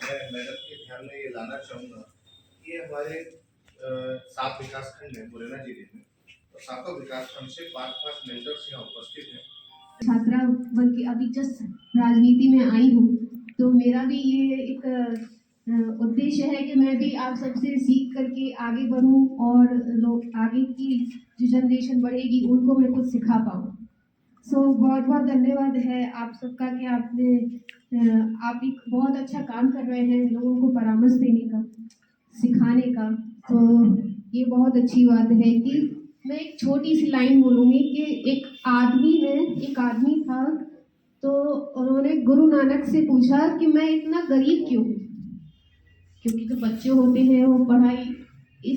मैं मैडम के ध्यान में ये लाना चाहूँगा कि ये हमारे 7 विकासखंड हैं मुरैना जिले में, और 7 विकासखंड से 5-5 मेंटर्स यहाँ उपस्थित हैं। छात्रा बन के अभी जस्ट राजनीति में आई हूँ, तो मेरा भी ये एक उद्देश्य है कि मैं भी आप सबसे सीख करके आगे बढ़ूँ और लोग आगे की जो जनरेशन बढ़ेगी उनको मैं कुछ सिखा पाऊँ। बहुत बहुत धन्यवाद है आप सबका कि आप एक बहुत अच्छा काम कर रहे हैं लोगों को परामर्श देने का, सिखाने का। तो ये बहुत अच्छी बात है कि मैं एक छोटी सी लाइन बोलूँगी कि एक आदमी था, तो उन्होंने गुरु नानक से पूछा कि मैं इतना गरीब क्यों हूँ, क्योंकि जो बच्चे होते हैं वो पढ़ाई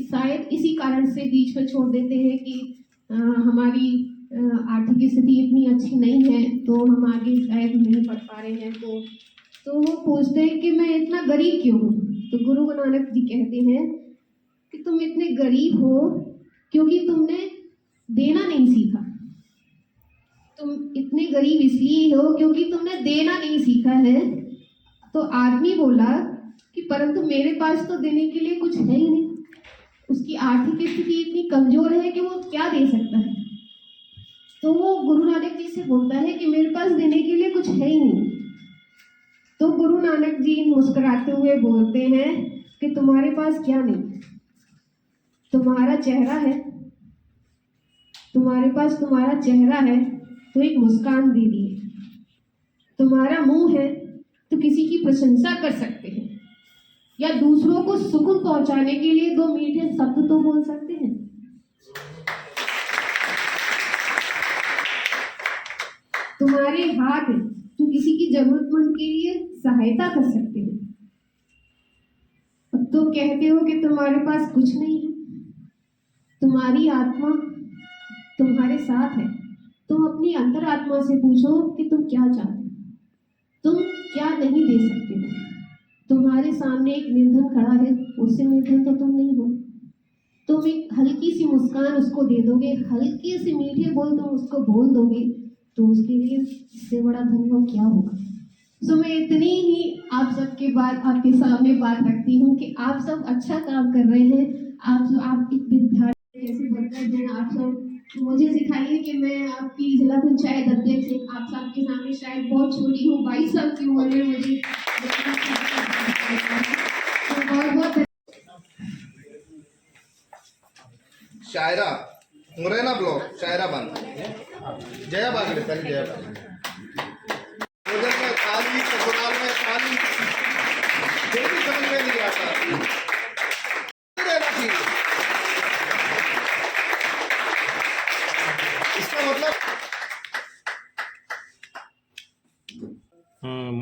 शायद इसी कारण से बीच में छोड़ देते हैं कि हमारी आर्थिक स्थिति इतनी अच्छी नहीं है, तो हम आगे शायद नहीं पढ़ पा रहे हैं। तो वो पूछते हैं कि मैं इतना गरीब क्यों हूँ। तो गुरु नानक जी कहते हैं कि तुम इतने गरीब हो क्योंकि तुमने देना नहीं सीखा। तुम इतने गरीब इसलिए हो क्योंकि तुमने देना नहीं सीखा है। तो आदमी बोला कि परंतु मेरे पास तो देने के लिए कुछ है ही नहीं, उसकी आर्थिक स्थिति इतनी कमजोर है कि वो क्या दे सकता है। तो वो गुरु नानक जी से बोलता है कि मेरे पास देने के लिए कुछ है ही नहीं। तो गुरु नानक जी मुस्कुराते हुए बोलते हैं कि तुम्हारे पास क्या नहीं, तुम्हारा चेहरा है, तुम्हारे पास तुम्हारा चेहरा है तो एक मुस्कान दे दिए, तुम्हारा मुंह है तो किसी की प्रशंसा कर सकते हैं, या दूसरों को सुकून पहुंचाने के लिए 2 मीठे शब्द तो बोल सकते हैं। तुम्हारे हाथ है जो किसी की जरूरतमंद के लिए सहायता कर सकते हैं। तो कहते हो कि तुम्हारे पास कुछ नहीं है, तुम्हारी आत्मा तुम्हारे साथ है। तुम अपनी अंतरात्मा से पूछो कि तुम क्या चाहते हो, तुम क्या नहीं दे सकते हो। तुम्हारे सामने एक निर्धन खड़ा है, उससे निर्धन तो तुम नहीं हो। तुम एक हल्की सी मुस्कान उसको दे दोगे, हल्के से मीठे बोल तुम उसको बोल दोगे, तो उसके लिए इससे बड़ा धन्यवाद क्या होगा। मैं इतनी ही आप आपके सामने बात रखती हूँ कि आप सब अच्छा काम कर रहे हैं। आप एक विद्यार्थी ऐसे बनकर हैं, आप सब मुझे सिखाइए कि मैं आपकी जिला पंचायत अध्यक्ष आप सबके सामने शायद बहुत छोटी हूँ, 22 साल की उम्र में मुझे बहुत शायरा मुरैना ब्लॉक शायरा बन जया बागड़े पहले जया बागड़े भोजन में थाली ससुराल में थाली फिर भी समझ में नहीं आता इसका मतलब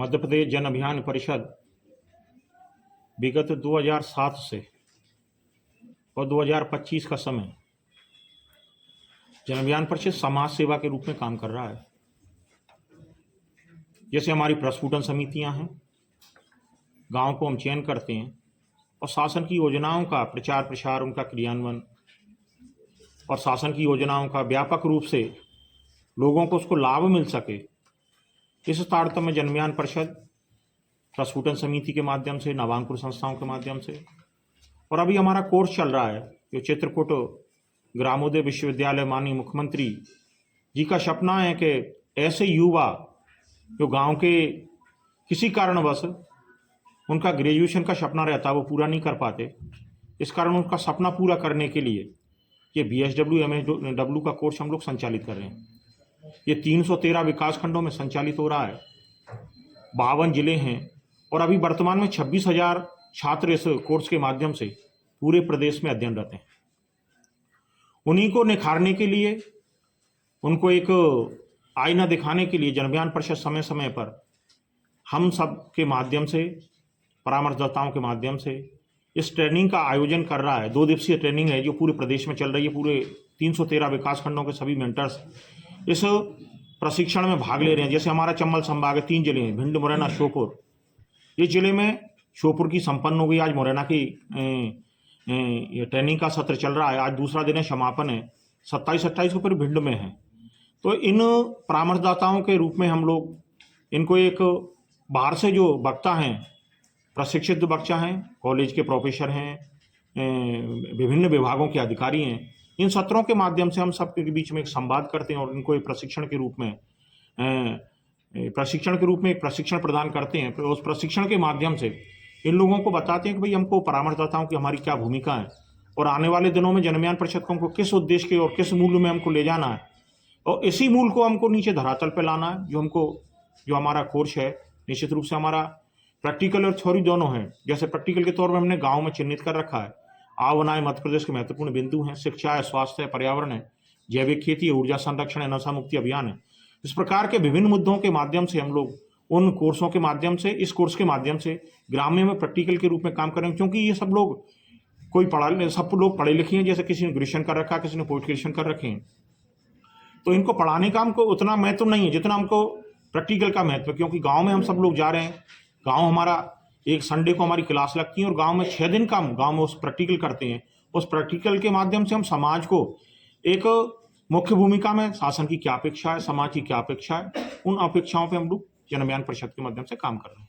मध्य प्रदेश जन अभियान परिषद विगत 2007 से और 2025 का समय जन अभियान परिषद समाज सेवा के रूप में काम कर रहा है। जैसे हमारी प्रस्फुटन समितियां हैं, गांव को हम चयन करते हैं और शासन की योजनाओं का प्रचार प्रसार, उनका क्रियान्वयन और शासन की योजनाओं का व्यापक रूप से लोगों को उसको लाभ मिल सके, इस तारतम्य में जन अभियान परिषद प्रस्फुटन समिति के माध्यम से, नवांकुर संस्थाओं के माध्यम से, और अभी हमारा कोर्स चल रहा है जो चित्रकूट ग्रामोदय विश्वविद्यालय माननीय मुख्यमंत्री जी का सपना है कि ऐसे युवा जो गांव के किसी कारणवश उनका ग्रेजुएशन का सपना रहता वो पूरा नहीं कर पाते, इस कारण उनका सपना पूरा करने के लिए ये BSW MSW का कोर्स हम लोग संचालित कर रहे हैं। ये 313 विकासखंडों में संचालित हो रहा है, 52 जिले हैं और अभी वर्तमान में 26,000 छात्र इस कोर्स के माध्यम से पूरे प्रदेश में अध्ययनरत हैं। उन्हीं को निखारने के लिए, उनको एक आईना दिखाने के लिए जन अभियान परिषद समय समय पर हम सब के माध्यम से, परामर्शदाताओं के माध्यम से इस ट्रेनिंग का आयोजन कर रहा है। 2 दिवसीय ट्रेनिंग है जो पूरे प्रदेश में चल रही है। पूरे 313 विकासखंडों के सभी मेंटर्स इस प्रशिक्षण में भाग ले रहे हैं। जैसे हमारा चंबल संभाग है, 3 जिले हैं, भिंड, मुरैना, श्योपुर। इस जिले में श्योपुर की संपन्न हो गई, आज मुरैना की ये ट्रेनिंग का सत्र चल रहा है। आज दूसरा दिन है, समापन है, 27-28 को फिर भिंड में है। तो इन परामर्शदाताओं के रूप में हम लोग इनको एक बाहर से जो वक्ता हैं प्रशिक्षित जो बच्चा हैं, कॉलेज के प्रोफेसर हैं, विभिन्न विभागों के अधिकारी हैं, इन सत्रों के माध्यम से हम सबके बीच में एक संवाद करते हैं और इनको एक प्रशिक्षण के रूप में एक प्रशिक्षण प्रदान करते हैं। फिर उस प्रशिक्षण के माध्यम से इन लोगों को बताते हैं कि भाई हमको परामर्शदाताओं की हमारी क्या भूमिका है और आने वाले दिनों में जनमयान परिषद को हमको किस उद्देश्य के और किस मूल्य में हमको ले जाना है और इसी मूल को हमको नीचे धरातल पे लाना है। जो हमारा कोर्स है निश्चित रूप से हमारा प्रैक्टिकल और थ्योरी दोनों हैं। जैसे प्रैक्टिकल के तौर पर हमने गाँव में चिन्हित कर रखा है, आवनाएं मध्य प्रदेश के महत्वपूर्ण बिंदु हैं, शिक्षा है, स्वास्थ्य है, पर्यावरण है, जैविक खेती है, ऊर्जा संरक्षण है, नशा मुक्ति अभियान है। इस प्रकार के विभिन्न मुद्दों के माध्यम से हम लोग उन कोर्सों के माध्यम से, इस कोर्स के माध्यम से ग्राम्य में प्रैक्टिकल के रूप में काम करेंगे। क्योंकि ये सब लोग सब लोग पढ़े लिखे हैं, जैसे किसी ने ग्रेजुएशन कर रखा है, किसी ने पोस्ट ग्रेजुएशन कर रखे हैं, तो इनको पढ़ाने का हमको उतना महत्व नहीं है जितना हमको प्रैक्टिकल का महत्व है। क्योंकि गाँव में हम सब लोग जा रहे हैं, गाँव हमारा एक संडे को हमारी क्लास लगती है और गाँव में 6 दिन का हम गाँव में उस प्रैक्टिकल करते हैं। उस प्रैक्टिकल के माध्यम से हम समाज को एक मुख्य भूमिका में शासन की क्या अपेक्षा है, समाज की क्या अपेक्षा है, उन अपेक्षाओं पे हम लोग जनमयान परिषद के माध्यम से काम कर रहे हैं।